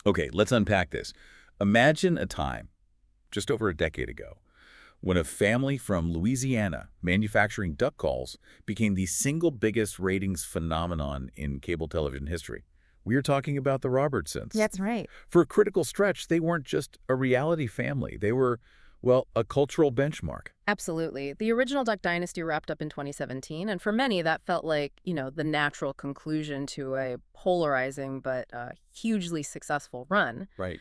Okay, let's unpack this. Imagine a time, just over a decade ago, when a family from Louisiana manufacturing duck calls became the single biggest ratings phenomenon in cable television history. We are talking about the Robertsons. That's right. For a critical stretch, they weren't just a reality family. They were, well, a cultural benchmark. Absolutely. The original Duck Dynasty wrapped up in 2017, and for many, that felt like, the natural conclusion to a polarizing but hugely successful run. Right.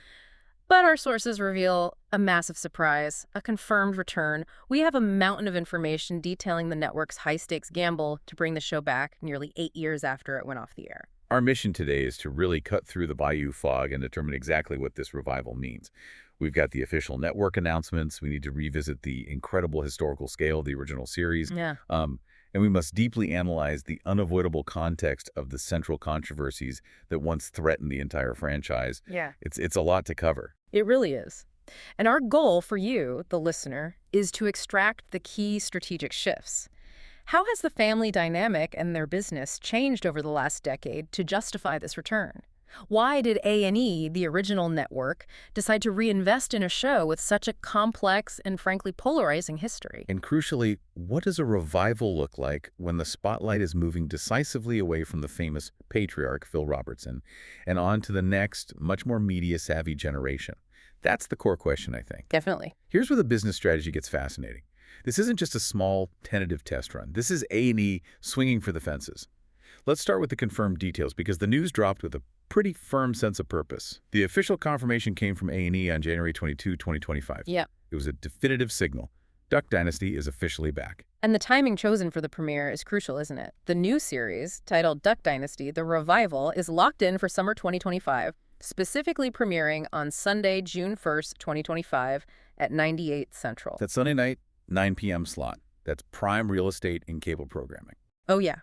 But our sources reveal a massive surprise, a confirmed return. We have a mountain of information detailing the network's high-stakes gamble to bring the show back nearly 8 years after it went off the air. Our mission today is to really cut through the Bayou fog and determine exactly what this revival means. We've got the official network announcements. We need to revisit the incredible historical scale of the original series. Yeah. And we must deeply analyze the unavoidable context of the central controversies that once threatened the entire franchise. Yeah. It's a lot to cover. It really is. And our goal for you, the listener, is to extract the key strategic shifts. How has the family dynamic and their business changed over the last decade to justify this return? Why did A&E, the original network, decide to reinvest in a show with such a complex and frankly polarizing history? And crucially, what does a revival look like when the spotlight is moving decisively away from the famous patriarch, Phil Robertson, and on to the next, much more media-savvy generation? That's the core question, I think. Definitely. Here's where the business strategy gets fascinating. This isn't just a small, tentative test run. This is A&E swinging for the fences. Let's start with the confirmed details, because the news dropped with a pretty firm sense of purpose. The official confirmation came from A&E on January 22, 2025. Yeah. It was a definitive signal. Duck Dynasty is officially back. And the timing chosen for the premiere is crucial, isn't it? The new series, titled Duck Dynasty, The Revival, is locked in for summer 2025, specifically premiering on Sunday, June 1st, 2025 at 98 Central. That Sunday night, 9 p.m. slot. That's prime real estate in cable programming. Oh, yeah.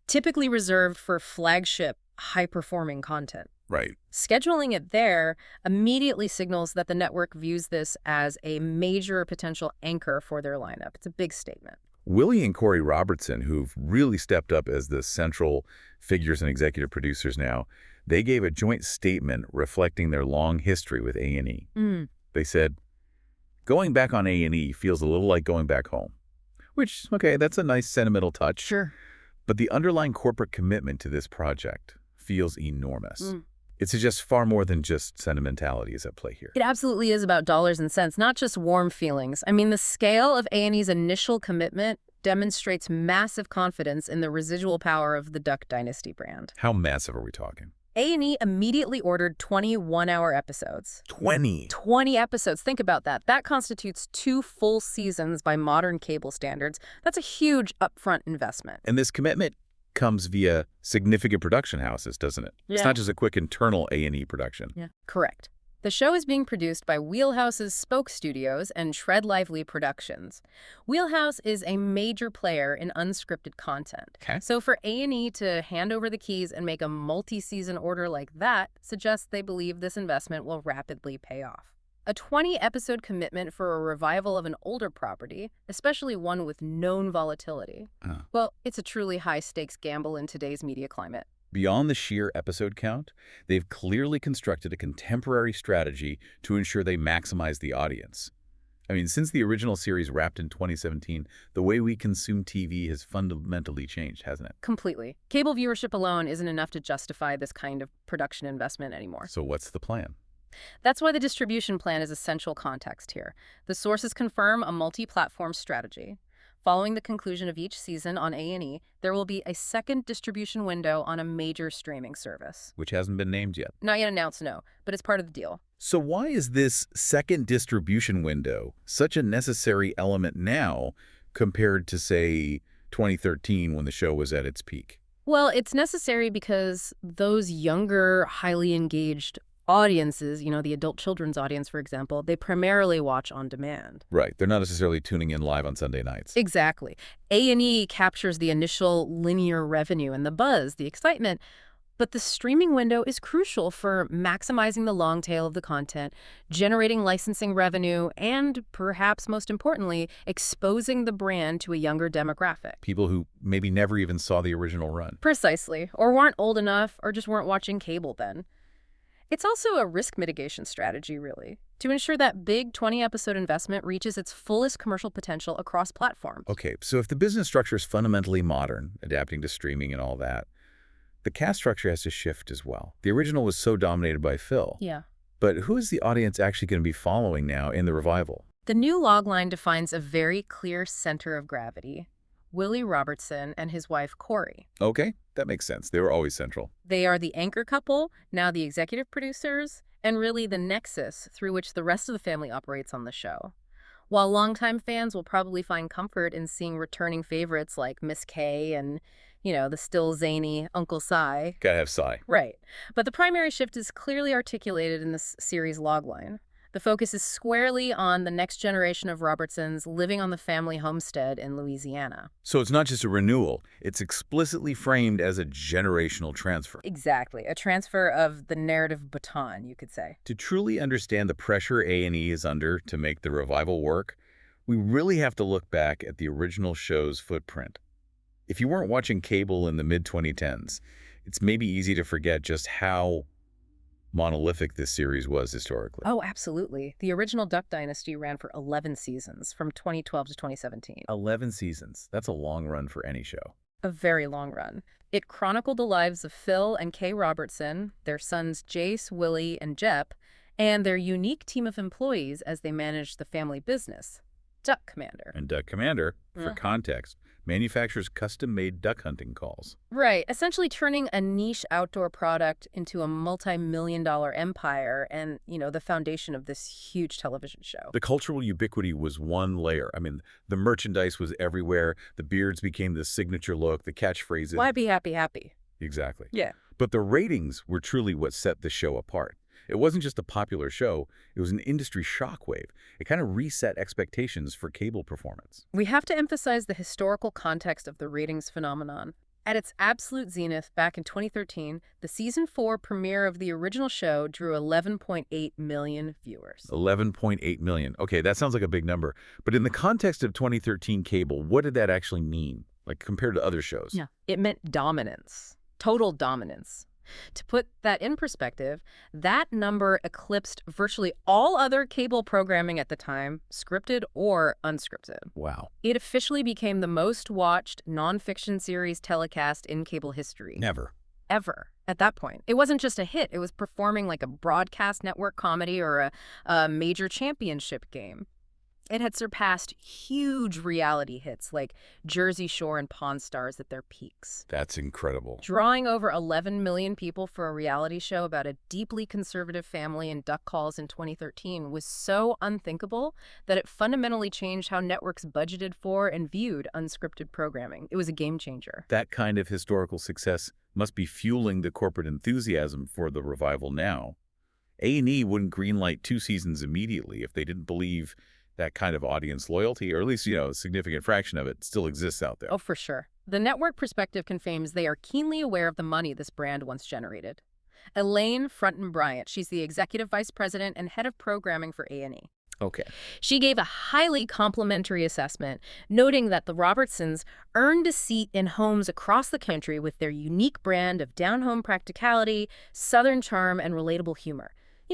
Typically reserved for flagship, high-performing content. Right. Scheduling it there immediately signals that the network views this as a major potential anchor for their lineup. It's a big statement. Willie and Korie Robertson, who've really stepped up as the central figures and executive producers now, they gave a joint statement reflecting their long history with A&E. They said, "Going back on A&E feels a little like going back home." Which, okay, that's a nice sentimental touch. Sure. But the underlying corporate commitment to this project feels enormous. It suggests far more than just sentimentality is at play here. It absolutely is about dollars and cents, not just warm feelings. I mean, the scale of A&E's initial commitment demonstrates massive confidence in the residual power of the Duck Dynasty brand. How massive are we talking? A&E immediately ordered 20 one-hour episodes. 20? 20 episodes. Think about that. That constitutes 2 full seasons by modern cable standards. That's a huge upfront investment. And this commitment comes via significant production houses, doesn't it? Yeah. It's not just a quick internal A&E production. Yeah. Correct. The show is being produced by Wheelhouse's Spoke Studios and Tread Lively Productions. Wheelhouse is a major player in unscripted content. Okay. So for A&E to hand over the keys and make a multi-season order like that suggests they believe this investment will rapidly pay off. A 20-episode commitment for a revival of an older property, especially one with known volatility. Well, it's a truly high-stakes gamble in today's media climate. Beyond the sheer episode count, they've clearly constructed a contemporary strategy to ensure they maximize the audience. I mean, since the original series wrapped in 2017, the way we consume TV has fundamentally changed, hasn't it? Completely. Cable viewership alone isn't enough to justify this kind of production investment anymore. So what's the plan? That's why the distribution plan is essential context here. The sources confirm a multi-platform strategy. Following the conclusion of each season on A&E, there will be a second distribution window on a major streaming service. Which hasn't been named yet. Not yet announced, no, but it's part of the deal. So why is this second distribution window such a necessary element now compared to, say, 2013 when the show was at its peak? Well, it's necessary because those younger, highly engaged audiences, the adult children's audience, for example, they primarily watch on demand. Right. They're not necessarily tuning in live on Sunday nights. Exactly. A&E captures the initial linear revenue and the buzz, the excitement, but the streaming window is crucial for maximizing the long tail of the content, generating licensing revenue, and perhaps most importantly, exposing the brand to a younger demographic. People who maybe never even saw the original run. Precisely. Or weren't old enough or just weren't watching cable then. It's also a risk mitigation strategy, really, to ensure that big 20-episode investment reaches its fullest commercial potential across platforms. Okay, so if the business structure is fundamentally modern, adapting to streaming and all that, the cast structure has to shift as well. The original was so dominated by Phil. Yeah. But who is the audience actually going to be following now in the revival? The new logline defines a very clear center of gravity. Willie Robertson and his wife, Korie. Okay, that makes sense. They were always central. They are the anchor couple, now the executive producers, and really the nexus through which the rest of the family operates on the show. While longtime fans will probably find comfort in seeing returning favorites like Miss Kay and, the still zany Uncle Si. Gotta have Cy. Right. But the primary shift is clearly articulated in this series logline. The focus is squarely on the next generation of Robertsons living on the family homestead in Louisiana. So it's not just a renewal. It's explicitly framed as a generational transfer. Exactly. A transfer of the narrative baton, you could say. To truly understand the pressure A&E is under to make the revival work, we really have to look back at the original show's footprint. If you weren't watching cable in the mid-2010s, it's maybe easy to forget just how monolithic this series was historically. Oh, absolutely. The original Duck Dynasty ran for 11 seasons, from 2012 to 2017. 11 seasons. That's a long run for any show. A very long run. It chronicled the lives of Phil and Kay Robertson, their sons Jace, Willie, and Jep, and their unique team of employees as they managed the family business, Duck Commander. And Duck Commander, for context, manufactures custom-made duck hunting calls. Right, essentially turning a niche outdoor product into a multi-million-dollar empire and, the foundation of this huge television show. The cultural ubiquity was one layer. I mean, the merchandise was everywhere. The beards became the signature look, the catchphrases. Why be happy, happy? Exactly. Yeah. But the ratings were truly what set the show apart. It wasn't just a popular show, it was an industry shockwave. It kind of reset expectations for cable performance. We have to emphasize the historical context of the ratings phenomenon. At its absolute zenith back in 2013, the season 4 premiere of the original show drew 11.8 million viewers. 11.8 million. Okay, that sounds like a big number. But in the context of 2013 cable, what did that actually mean, like compared to other shows? Yeah. It meant dominance, total dominance. To put that in perspective, that number eclipsed virtually all other cable programming at the time, scripted or unscripted. Wow. It officially became the most watched nonfiction series telecast in cable history. Never. Ever. At that point. It wasn't just a hit. It was performing like a broadcast network comedy or a major championship game. It had surpassed huge reality hits like Jersey Shore and Pawn Stars at their peaks. That's incredible. Drawing over 11 million people for a reality show about a deeply conservative family in duck calls in 2013 was so unthinkable that it fundamentally changed how networks budgeted for and viewed unscripted programming. It was a game changer. That kind of historical success must be fueling the corporate enthusiasm for the revival now. A&E wouldn't greenlight 2 seasons immediately if they didn't believe that kind of audience loyalty, or at least, a significant fraction of it still exists out there. Oh, for sure. The network perspective confirms they are keenly aware of the money this brand once generated. Elaine Frunton Bryant, she's the executive vice president and head of programming for A&E. Okay. She gave a highly complimentary assessment, noting that the Robertsons earned a seat in homes across the country with their unique brand of down-home practicality, southern charm, and relatable humor.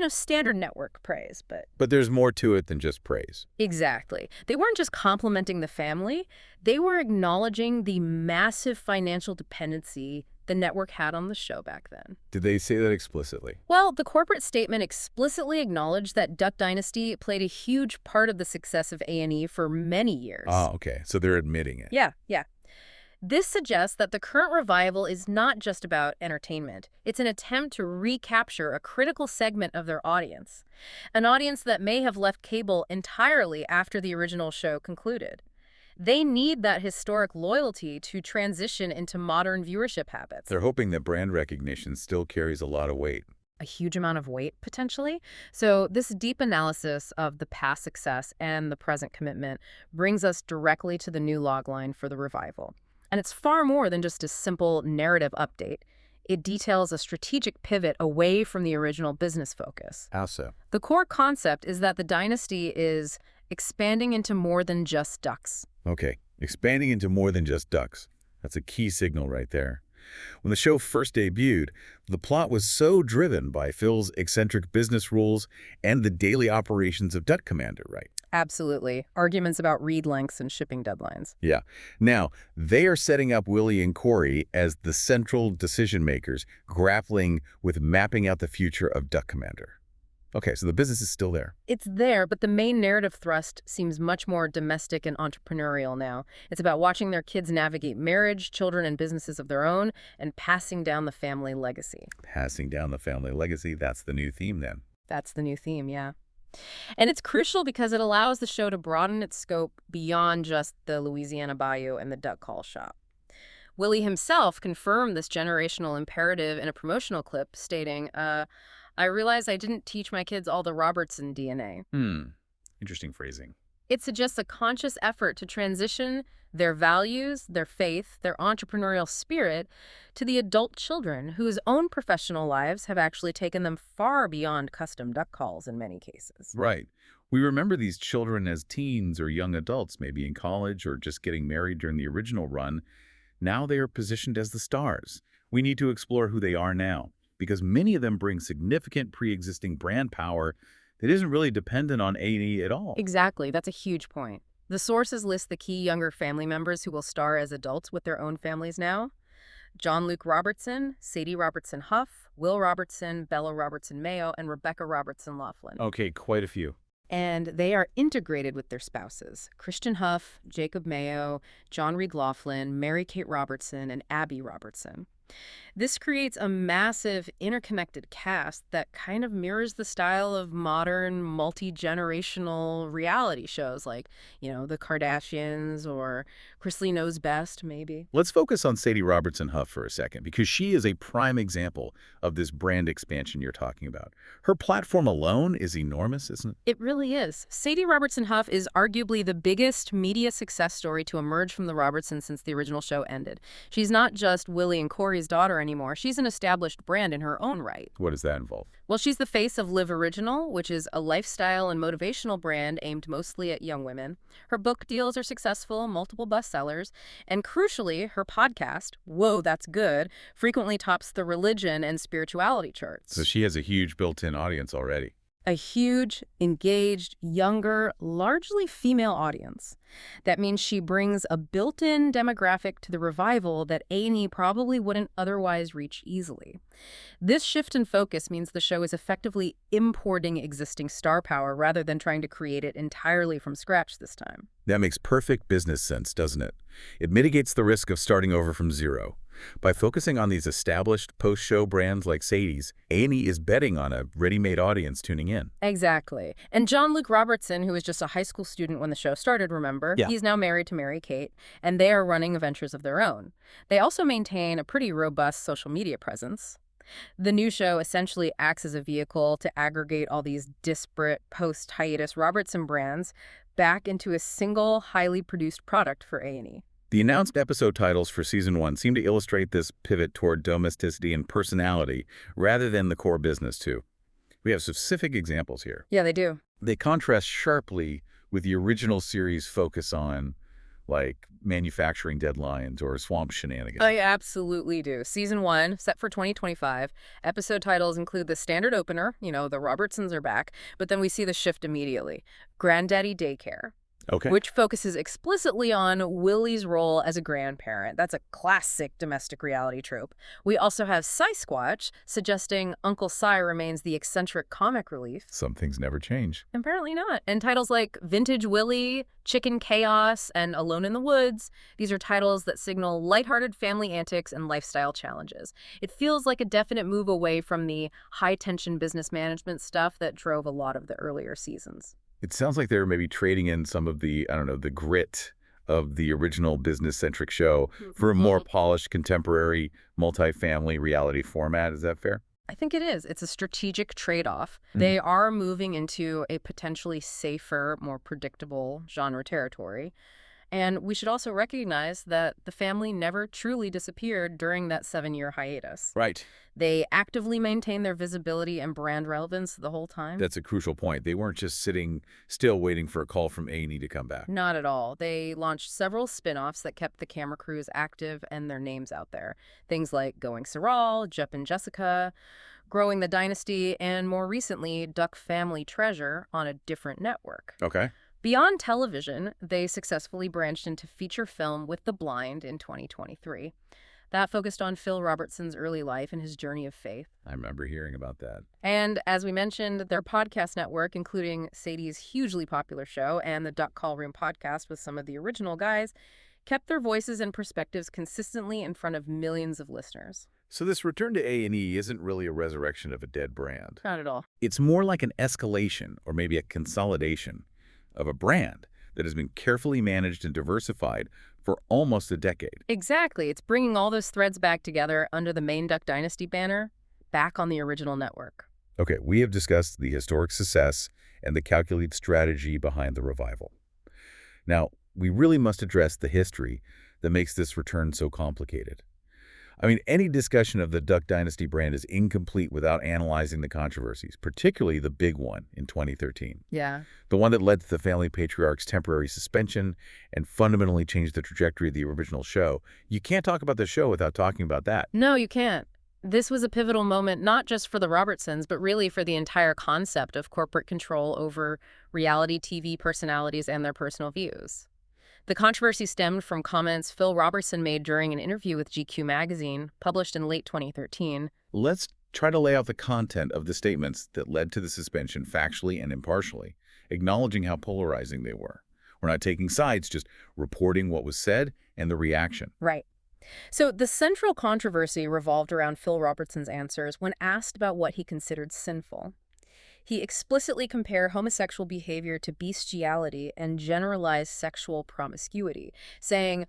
Standard network praise, but... But there's more to it than just praise. Exactly. They weren't just complimenting the family. They were acknowledging the massive financial dependency the network had on the show back then. Did they say that explicitly? Well, the corporate statement explicitly acknowledged that Duck Dynasty played a huge part of the success of A&E for many years. Oh, okay. So they're admitting it. Yeah. This suggests that the current revival is not just about entertainment. It's an attempt to recapture a critical segment of their audience, an audience that may have left cable entirely after the original show concluded. They need that historic loyalty to transition into modern viewership habits. They're hoping that brand recognition still carries a lot of weight. A huge amount of weight, potentially. So this deep analysis of the past success and the present commitment brings us directly to the new logline for the revival. And it's far more than just a simple narrative update. It details a strategic pivot away from the original business focus. How so? The core concept is that the dynasty is expanding into more than just ducks. Okay, expanding into more than just ducks. That's a key signal right there. When the show first debuted, the plot was so driven by Phil's eccentric business rules and the daily operations of Duck Commander, right? Absolutely. Arguments about read lengths and shipping deadlines. Yeah. Now, they are setting up Willie and Korie as the central decision makers, grappling with mapping out the future of Duck Commander. Okay, so the business is still there. It's there, but the main narrative thrust seems much more domestic and entrepreneurial now. It's about watching their kids navigate marriage, children, and businesses of their own, and passing down the family legacy. Passing down the family legacy, that's the new theme then. That's the new theme, yeah. And it's crucial because it allows the show to broaden its scope beyond just the Louisiana Bayou and the duck call shop. Willie himself confirmed this generational imperative in a promotional clip, stating, I realize I didn't teach my kids all the Robertson DNA. Interesting phrasing. It suggests a conscious effort to transition their values, their faith, their entrepreneurial spirit to the adult children whose own professional lives have actually taken them far beyond custom duck calls in many cases. Right. We remember these children as teens or young adults, maybe in college or just getting married during the original run. Now they are positioned as the stars. We need to explore who they are now, because many of them bring significant pre-existing brand power that isn't really dependent on A&E at all. Exactly. That's a huge point. The sources list the key younger family members who will star as adults with their own families now. John Luke Robertson, Sadie Robertson Huff, Will Robertson, Bella Robertson Mayo, and Rebecca Robertson Laughlin. Okay, quite a few. And they are integrated with their spouses. Christian Huff, Jacob Mayo, John Reed Laughlin, Mary Kate Robertson, and Abby Robertson. This creates a massive interconnected cast that kind of mirrors the style of modern multi-generational reality shows like, The Kardashians or Chrisley Knows Best, maybe. Let's focus on Sadie Robertson Huff for a second, because she is a prime example of this brand expansion you're talking about. Her platform alone is enormous, isn't it? It really is. Sadie Robertson Huff is arguably the biggest media success story to emerge from the Robertsons since the original show ended. She's not just Willie and Korie's daughter anymore. She's an established brand in her own right. What does that involve? Well, she's the face of Live Original, which is a lifestyle and motivational brand aimed mostly at young women. Her book deals are successful, multiple bestsellers, and crucially, her podcast, Whoa, That's Good, frequently tops the religion and spirituality charts. So she has a huge built-in audience already. A huge, engaged, younger, largely female audience. That means she brings a built-in demographic to the revival that A&E probably wouldn't otherwise reach easily. This shift in focus means the show is effectively importing existing star power rather than trying to create it entirely from scratch this time. That makes perfect business sense, doesn't it? It mitigates the risk of starting over from zero. By focusing on these established post-show brands like Sadie's, A&E is betting on a ready-made audience tuning in. Exactly. And John Luke Robertson, who was just a high school student when the show started, remember? Yeah. He's now married to Mary Kate, and they are running ventures of their own. They also maintain a pretty robust social media presence. The new show essentially acts as a vehicle to aggregate all these disparate post-hiatus Robertson brands back into a single, highly produced product for A&E. The announced episode titles for Season 1 seem to illustrate this pivot toward domesticity and personality rather than the core business, too. We have specific examples here. Yeah, they do. They contrast sharply with the original series' focus on, like, manufacturing deadlines or swamp shenanigans. I absolutely do. Season 1, set for 2025, episode titles include the standard opener, the Robertsons are back, but then we see the shift immediately. Granddaddy Daycare. Okay. Which focuses explicitly on Willie's role as a grandparent. That's a classic domestic reality trope. We also have Sasquatch, suggesting Uncle Si remains the eccentric comic relief. Some things never change. Apparently not. And titles like Vintage Willie, Chicken Chaos, and Alone in the Woods, these are titles that signal lighthearted family antics and lifestyle challenges. It feels like a definite move away from the high-tension business management stuff that drove a lot of the earlier seasons. It sounds like they're maybe trading in some of the, the grit of the original business-centric show for a more polished, contemporary, multi-family reality format. Is that fair? I think it is. It's a strategic trade-off. They are moving into a potentially safer, more predictable genre territory. And we should also recognize that the family never truly disappeared during that 7-year hiatus. Right. They actively maintained their visibility and brand relevance the whole time. That's a crucial point. They weren't just sitting still waiting for a call from A&E to come back. Not at all. They launched several spin-offs that kept the camera crews active and their names out there. Things like Going Saral, Jupp and Jessica, Growing the Dynasty, and more recently, Duck Family Treasure on a different network. Okay. Beyond television, they successfully branched into feature film with The Blind in 2023. That focused on Phil Robertson's early life and his journey of faith. I remember hearing about that. And as we mentioned, their podcast network, including Sadie's hugely popular show and the Duck Call Room podcast with some of the original guys, kept their voices and perspectives consistently in front of millions of listeners. So this return to A&E isn't really a resurrection of a dead brand. Not at all. It's more like an escalation or maybe a consolidation of a brand that has been carefully managed and diversified for almost a decade. Exactly. It's bringing all those threads back together under the main Duck Dynasty banner, back on the original network. Okay, we have discussed the historic success and the calculated strategy behind the revival. Now, we really must address the history that makes this return so complicated. I mean, any discussion of the Duck Dynasty brand is incomplete without analyzing the controversies, particularly the big one in 2013. Yeah. The one that led to the family patriarch's temporary suspension and fundamentally changed the trajectory of the original show. You can't talk about the show without talking about that. No, you can't. This was a pivotal moment not just for the Robertsons, but really for the entire concept of corporate control over reality TV personalities and their personal views. The controversy stemmed from comments Phil Robertson made during an interview with GQ magazine, published in late 2013. Let's try to lay out the content of the statements that led to the suspension factually and impartially, acknowledging how polarizing they were. We're not taking sides, just reporting what was said and the reaction. Right. So the central controversy revolved around Phil Robertson's answers when asked about what he considered sinful. He explicitly compared homosexual behavior to bestiality and generalized sexual promiscuity, saying,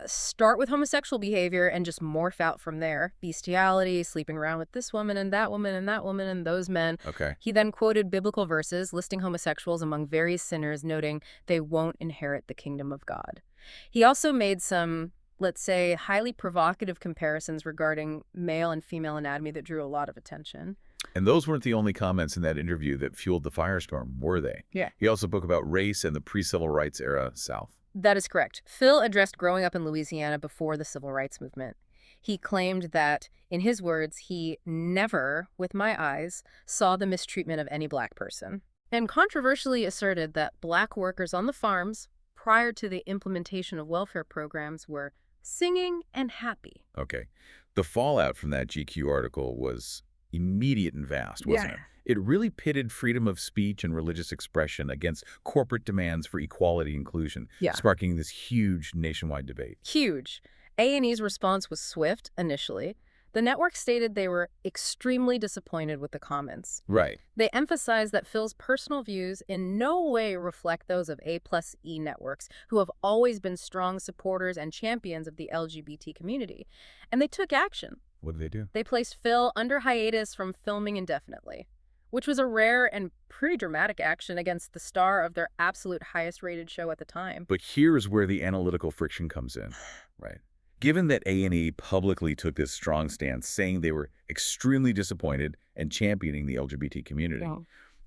start with homosexual behavior and just morph out from there. Bestiality, sleeping around with this woman and that woman and that woman and those men. Okay. He then quoted biblical verses listing homosexuals among various sinners, noting they won't inherit the kingdom of God. He also made some, let's say, highly provocative comparisons regarding male and female anatomy that drew a lot of attention. And those weren't the only comments in that interview that fueled the firestorm, were they? Yeah. He also spoke about race and the pre-civil rights era South. That is correct. Phil addressed growing up in Louisiana before the civil rights movement. He claimed that, in his words, he never, with my eyes, saw the mistreatment of any black person, and controversially asserted that black workers on the farms, prior to the implementation of welfare programs, were singing and happy. Okay. The fallout from that GQ article was immediate and vast, wasn't it? It really pitted freedom of speech and religious expression against corporate demands for equality and inclusion, sparking this huge nationwide debate. Huge. A&E's response was swift initially. The network stated they were extremely disappointed with the comments. Right. They emphasized that Phil's personal views in no way reflect those of A+E networks, who have always been strong supporters and champions of the LGBT community. And they took action. What did they do? They placed Phil under hiatus from filming indefinitely, which was a rare and pretty dramatic action against the star of their absolute highest-rated show at the time. But here's where the analytical friction comes in, right? Given that A&E publicly took this strong stance, saying they were extremely disappointed and championing the LGBT community,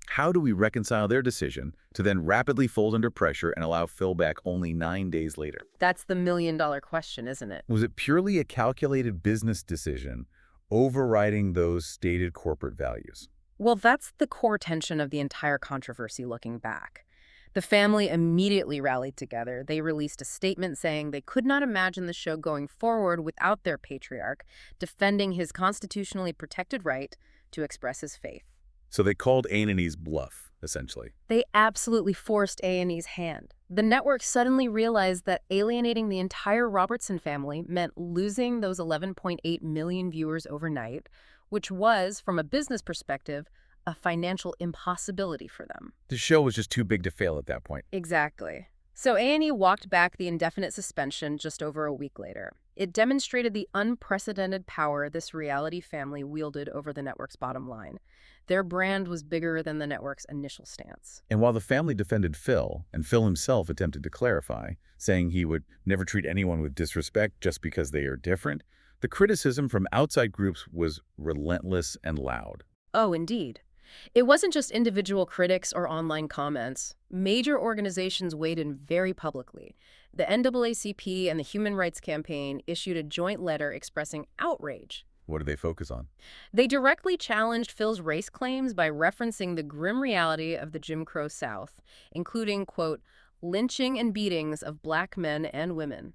how do we reconcile their decision to then rapidly fold under pressure and allow Phil back only 9 days later? That's the million-dollar question, isn't it? Was it purely a calculated business decision overriding those stated corporate values? Well, that's the core tension of the entire controversy looking back. The family immediately rallied together. They released a statement saying they could not imagine the show going forward without their patriarch, defending his constitutionally protected right to express his faith. So they called A&E's bluff, essentially. They absolutely forced A&E's hand. The network suddenly realized that alienating the entire Robertson family meant losing those 11.8 million viewers overnight, which was, from a business perspective, a financial impossibility for them. The show was just too big to fail at that point. Exactly. So A&E walked back the indefinite suspension just over a week later. It demonstrated the unprecedented power this reality family wielded over the network's bottom line. Their brand was bigger than the network's initial stance. And while the family defended Phil, and Phil himself attempted to clarify, saying he would never treat anyone with disrespect just because they are different, the criticism from outside groups was relentless and loud. Oh, indeed. It wasn't just individual critics or online comments. Major organizations weighed in very publicly. The NAACP and the Human Rights Campaign issued a joint letter expressing outrage. What did they focus on? They directly challenged Phil's race claims by referencing the grim reality of the Jim Crow South, including, quote, lynching and beatings of black men and women.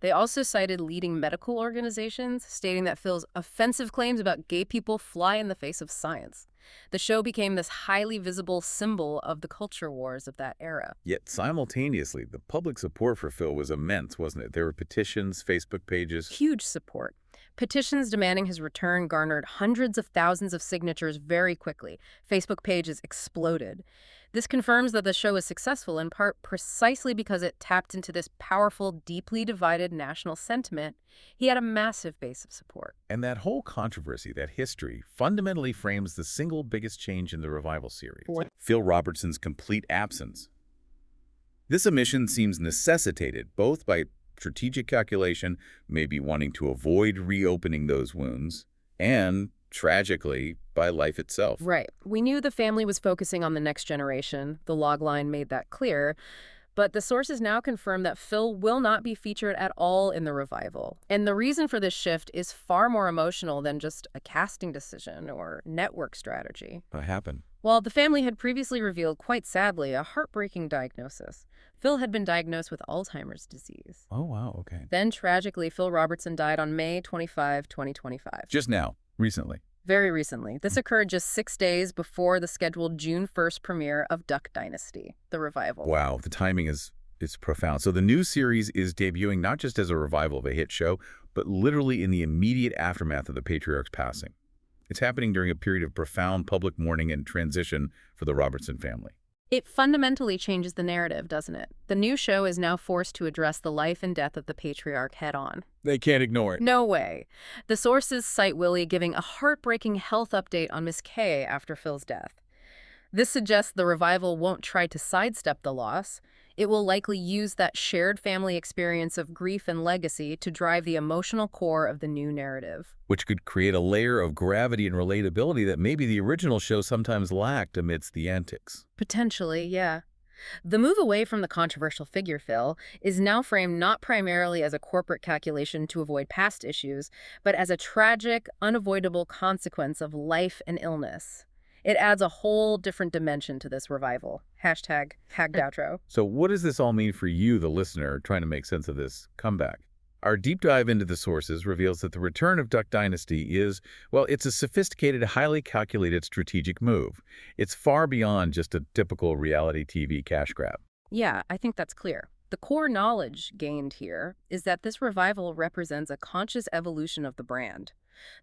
They also cited leading medical organizations, stating that Phil's offensive claims about gay people fly in the face of science. The show became this highly visible symbol of the culture wars of that era. Yet simultaneously, the public support for Phil was immense, wasn't it? There were petitions, Facebook pages. Huge support. Petitions demanding his return garnered hundreds of thousands of signatures very quickly. Facebook pages exploded. This confirms that the show was successful in part precisely because it tapped into this powerful, deeply divided national sentiment. He had a massive base of support. And that whole controversy, that history, fundamentally frames the single biggest change in the revival series: Phil Robertson's complete absence. This omission seems necessitated both by strategic calculation, maybe wanting to avoid reopening those wounds, and, tragically, by life itself. Right. We knew the family was focusing on the next generation. The logline made that clear. But the sources now confirm that Phil will not be featured at all in the revival. And the reason for this shift is far more emotional than just a casting decision or network strategy. What happened? While the family had previously revealed, quite sadly, a heartbreaking diagnosis. Phil had been diagnosed with Alzheimer's disease. Oh, wow, okay. Then, tragically, Phil Robertson died on May 25, 2025. Just now, recently. Very recently. This occurred just 6 days before the scheduled June 1st premiere of Duck Dynasty, the revival. Wow, the timing is profound. So the new series is debuting not just as a revival of a hit show, but literally in the immediate aftermath of the patriarch's passing. It's happening during a period of profound public mourning and transition for the Robertson family. It fundamentally changes the narrative, doesn't it? The new show is now forced to address the life and death of the patriarch head-on. They can't ignore it. No way. The sources cite Willie giving a heartbreaking health update on Miss Kay after Phil's death. This suggests the revival won't try to sidestep the loss. It will likely use that shared family experience of grief and legacy to drive the emotional core of the new narrative. Which could create a layer of gravity and relatability that maybe the original show sometimes lacked amidst the antics. Potentially, yeah. The move away from the controversial figure Phil is now framed not primarily as a corporate calculation to avoid past issues, but as a tragic, unavoidable consequence of life and illness. It adds a whole different dimension to this revival. Hashtag hacked outro. So what does this all mean for you, the listener, trying to make sense of this comeback? Our deep dive into the sources reveals that the return of Duck Dynasty is, well, it's a sophisticated, highly calculated strategic move. It's far beyond just a typical reality TV cash grab. Yeah, I think that's clear. The core knowledge gained here is that this revival represents a conscious evolution of the brand.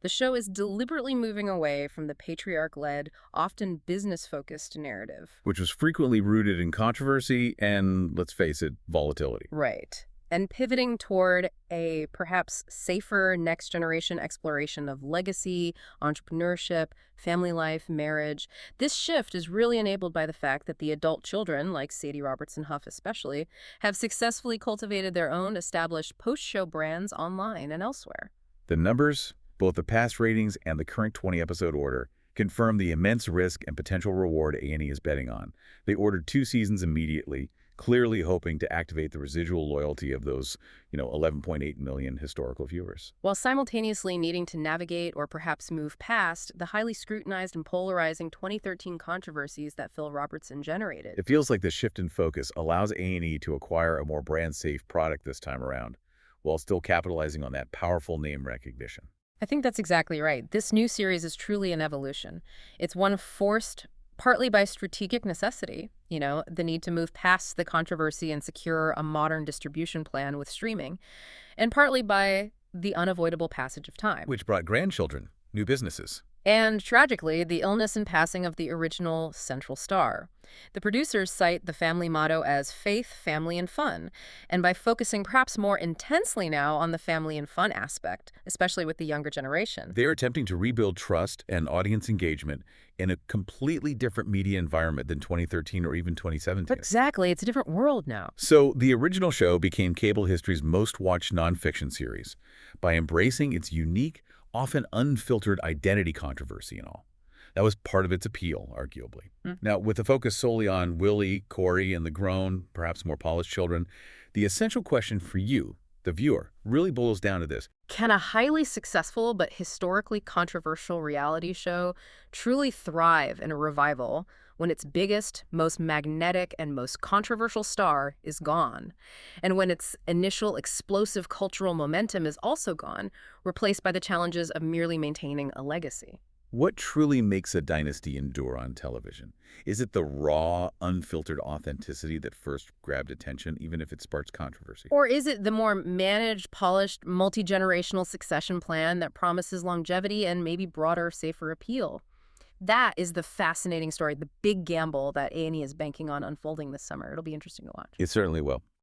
The show is deliberately moving away from the patriarch-led, often business-focused narrative. Which was frequently rooted in controversy and, let's face it, volatility. Right. And pivoting toward a perhaps safer next-generation exploration of legacy, entrepreneurship, family life, marriage. This shift is really enabled by the fact that the adult children, like Sadie Robertson Huff especially, have successfully cultivated their own established post-show brands online and elsewhere. The numbers, both the past ratings and the current 20-episode order, confirm the immense risk and potential reward A&E is betting on. They ordered 2 seasons immediately, clearly hoping to activate the residual loyalty of those, 11.8 million historical viewers. While simultaneously needing to navigate or perhaps move past the highly scrutinized and polarizing 2013 controversies that Phil Robertson generated. It feels like the shift in focus allows A&E to acquire a more brand-safe product this time around, while still capitalizing on that powerful name recognition. I think that's exactly right. This new series is truly an evolution. It's one forced partly by strategic necessity, the need to move past the controversy and secure a modern distribution plan with streaming, and partly by the unavoidable passage of time. Which brought grandchildren, new businesses. And tragically, the illness and passing of the original central star. The producers cite the family motto as faith, family, and fun, and by focusing perhaps more intensely now on the family and fun aspect, especially with the younger generation. They're attempting to rebuild trust and audience engagement in a completely different media environment than 2013 or even 2017. Exactly, it's a different world now. So the original show became cable history's most watched nonfiction series by embracing its unique, often unfiltered identity controversy and all. That was part of its appeal, arguably. Now, with the focus solely on Willie, Korie, and the grown, perhaps more polished children, the essential question for you, the viewer, really boils down to this. Can a highly successful but historically controversial reality show truly thrive in a revival when its biggest, most magnetic, and most controversial star is gone, and when its initial explosive cultural momentum is also gone, replaced by the challenges of merely maintaining a legacy? What truly makes a dynasty endure on television? Is it the raw, unfiltered authenticity that first grabbed attention, even if it sparks controversy? Or is it the more managed, polished, multi-generational succession plan that promises longevity and maybe broader, safer appeal? That is the fascinating story, the big gamble that A&E is banking on unfolding this summer. It'll be interesting to watch. It certainly will.